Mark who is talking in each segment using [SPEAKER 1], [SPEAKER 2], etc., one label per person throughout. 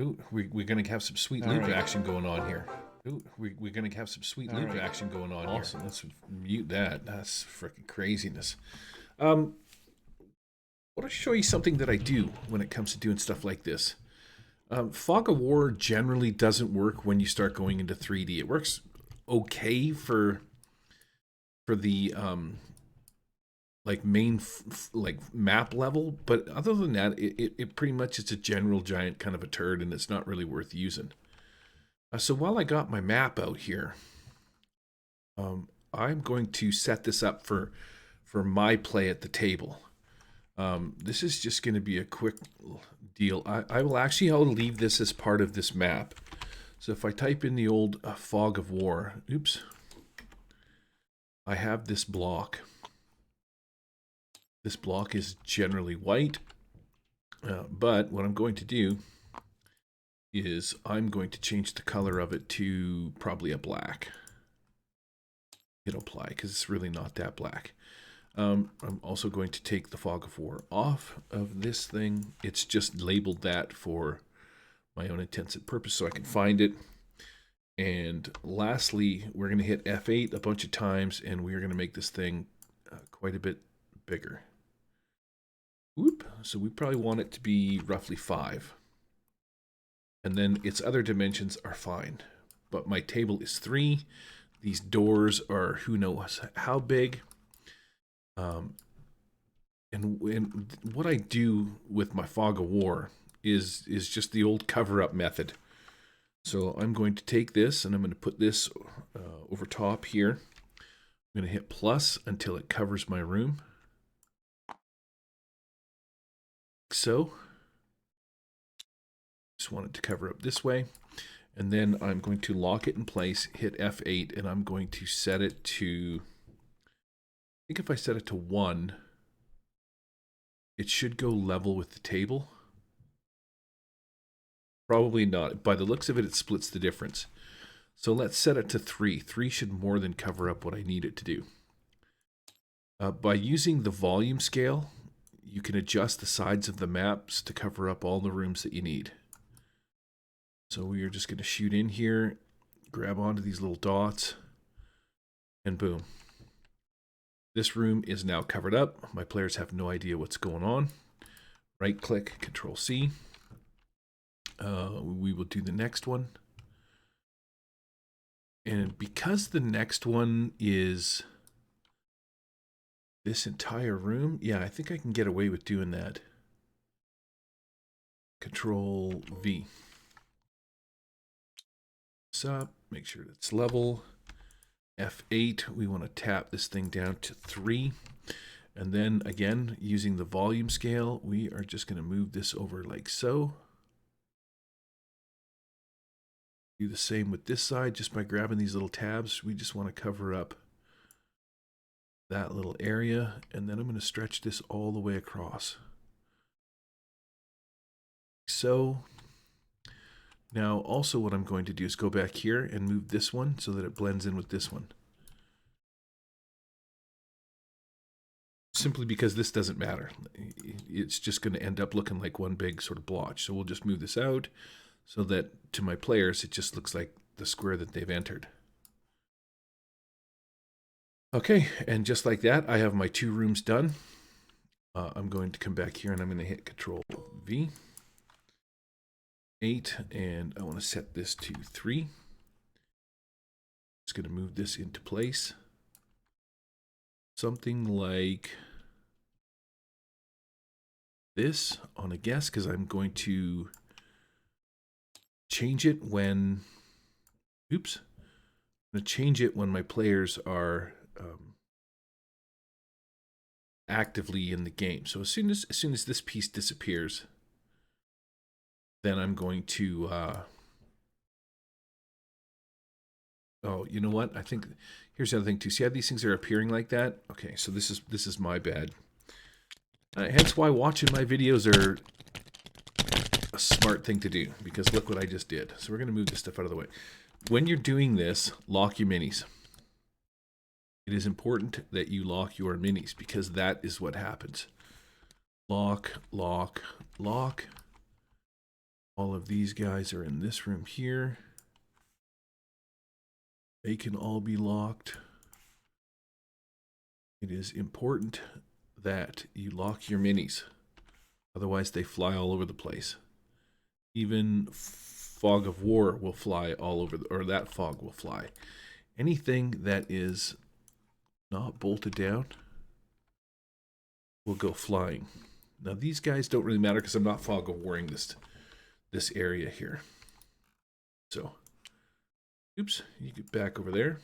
[SPEAKER 1] Ooh, we're going to have some sweet loop action going on here. Ooh, we're going to have some sweet loop action going on here. Awesome. Let's mute that. That's freaking craziness. I want to show you something that I do when it comes to doing stuff like this. Fog of War generally doesn't work when you start going into 3D. It works okay for the like main like map level, but other than that, it pretty much is a general giant kind of a turd, and it's not really worth using. So while I got my map out here, I'm going to set this up for my play at the table. This is just going to be a quick deal. I'll leave this as part of this map. So if I type in the old Fog of War, oops, I have this block. This block is generally white, but what I'm going to do is I'm going to change the color of it to probably a black. Hit apply because it's really not that black. I'm also going to take the Fog of War off of this thing. It's just labeled that for my own intents and purpose so I can find it. And lastly, we're going to hit F8 a bunch of times, and we're going to make this thing quite a bit bigger. Whoop. So we probably want it to be roughly 5. And then its other dimensions are fine. But my table is 3. These doors are who knows how big. And what I do with my Fog of War is just the old cover-up method. So I'm going to take this and I'm going to put this over top here. I'm going to hit plus until it covers my room. So, just want it to cover up this way. And then I'm going to lock it in place, hit F8, and I'm going to set it to, I think if I set it to 1, it should go level with the table. Probably not. By the looks of it, it splits the difference. So let's set it to 3. 3 should more than cover up what I need it to do. By using the volume scale, you can adjust the sides of the maps to cover up all the rooms that you need. So we are just going to shoot in here, grab onto these little dots, and boom. This room is now covered up. My players have no idea what's going on. Right click, Control C. We will do the next one. And because the next one is this entire room, yeah, I think I can get away with doing that. Control V. This up, make sure it's level. F8, we want to tap this thing down to 3. And then again, using the volume scale, we are just going to move this over like so. Do the same with this side, just by grabbing these little tabs. We just want to cover up that little area, and then I'm going to stretch this all the way across. So now also what I'm going to do is go back here and move this one so that it blends in with this one. Simply because this doesn't matter. It's just going to end up looking like one big sort of blotch. So we'll just move this out so that to my players it just looks like the square that they've entered. Okay, and just like that, I have my 2 rooms done. I'm going to come back here and I'm going to hit Control V. 8, and I want to set this to 3. Just going to move this into place. Something like this on a guess, because I'm going to change it when, oops, I'm going to change it when my players are actively in the game. So as soon as this piece disappears, then I'm going to oh, you know what? I think here's the other thing too. See how these things are appearing like that? Okay, so this is my bad. Hence why watching my videos are a smart thing to do, because look what I just did. So we're going to move this stuff out of the way. When you're doing this, lock your minis. It is important that you lock your minis because that is what happens. Lock, lock, lock. All of these guys are in this room here. They can all be locked. It is important that you lock your minis. Otherwise, they fly all over the place. Even fog of war will fly all over, or that fog will fly. Anything that is not bolted down will go flying. Now, these guys don't really matter because I'm not fog of warring this area here. So, oops, you get back over there.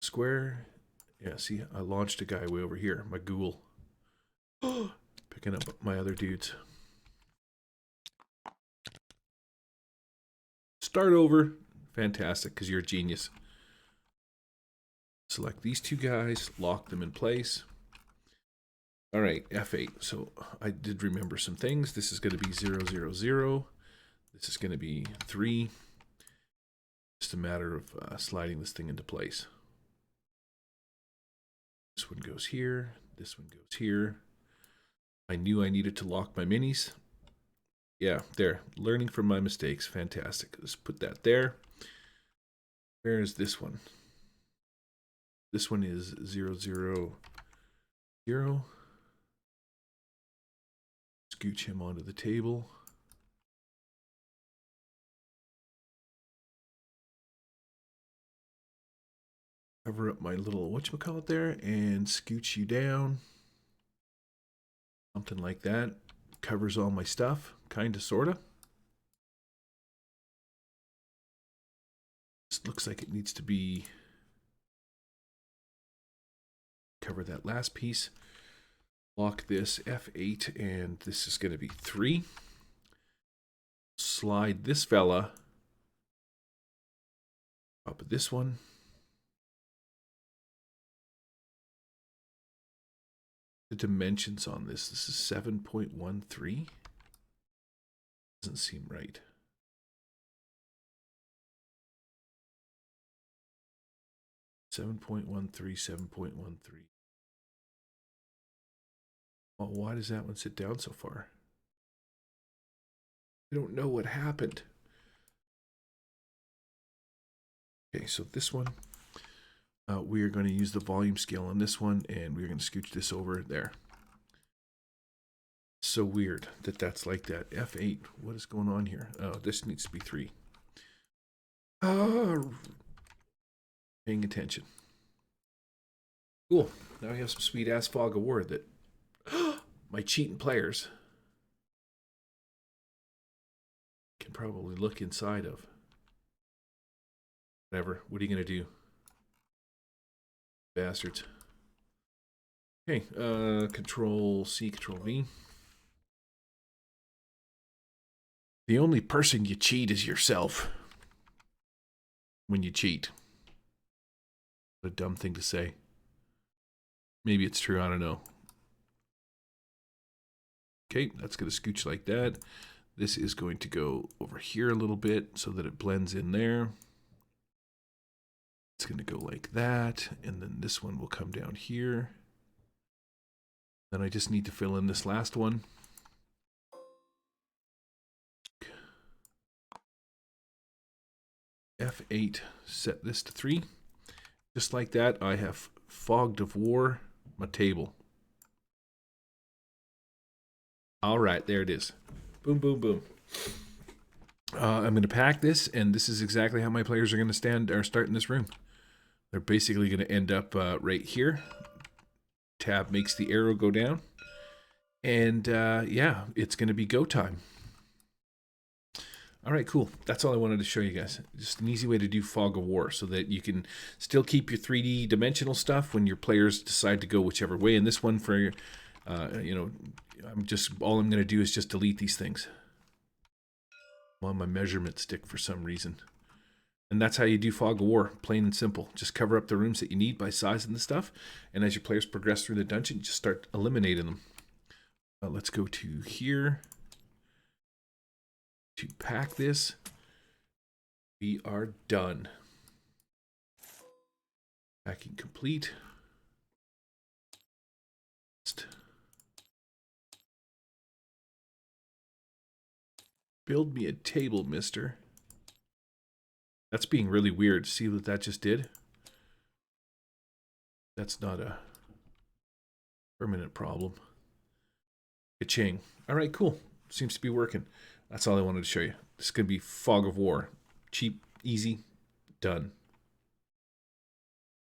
[SPEAKER 1] Square. Yeah, see, I launched a guy way over here, my ghoul. Picking up my other dudes. Start over. Fantastic, because you're a genius. Select these two guys, lock them in place. All right, F8. So I did remember some things. This is going to be 0, 0, 0. This is going to be 3. Just a matter of sliding this thing into place. This one goes here. This one goes here. I knew I needed to lock my minis. Yeah, there. Learning from my mistakes. Fantastic. Let's put that there. Where is this one? This one is 0, 0, 0. Scooch him onto the table. Cover up my little whatchamacallit there and scooch you down. Something like that. Covers all my stuff. Kinda, sorta. This looks like it needs to be... Cover that last piece. Lock this F8 and this is going to be 3. Slide this fella up at this one. The dimensions on this is 7.13. Doesn't seem right. Seven point 7.13. Well, why does that one sit down so far? I don't know what happened. Okay, so this one, we are going to use the volume scale on this one, and we're going to scooch this over there. So weird that that's like that. F8, what is going on here? Oh, this needs to be 3. Paying attention. Cool. Now we have some sweet ass fog of war that my cheating players can probably look inside of. Whatever. What are you going to do? Bastards. Okay. Control C, Control V. The only person you cheat is yourself. When you cheat. What a dumb thing to say. Maybe it's true. I don't know. Okay, that's going to scooch like that. This is going to go over here a little bit so that it blends in there. It's going to go like that. And then this one will come down here. Then I just need to fill in this last one. F8, set this to 3. Just like that, I have fogged of war my table. All right, there it is. Boom, boom, boom. I'm going to pack this, and this is exactly how my players are going to start in this room. They're basically going to end up right here. Tab makes the arrow go down. And yeah, it's going to be go time. All right, cool. That's all I wanted to show you guys. Just an easy way to do Fog of War so that you can still keep your 3D dimensional stuff when your players decide to go whichever way. And this one for, you know, all I'm going to do is just delete these things. I'm on my measurement stick for some reason. And that's how you do Fog of War, plain and simple. Just cover up the rooms that you need by sizing the stuff. And as your players progress through the dungeon, just start eliminating them. Let's go to here. To pack this, we are done. Packing complete. Build me a table, mister. That's being really weird. See what that just did? That's not a permanent problem. Ka-ching. All right, cool. Seems to be working. That's all I wanted to show you. This is going to be Fog of War. Cheap, easy, done.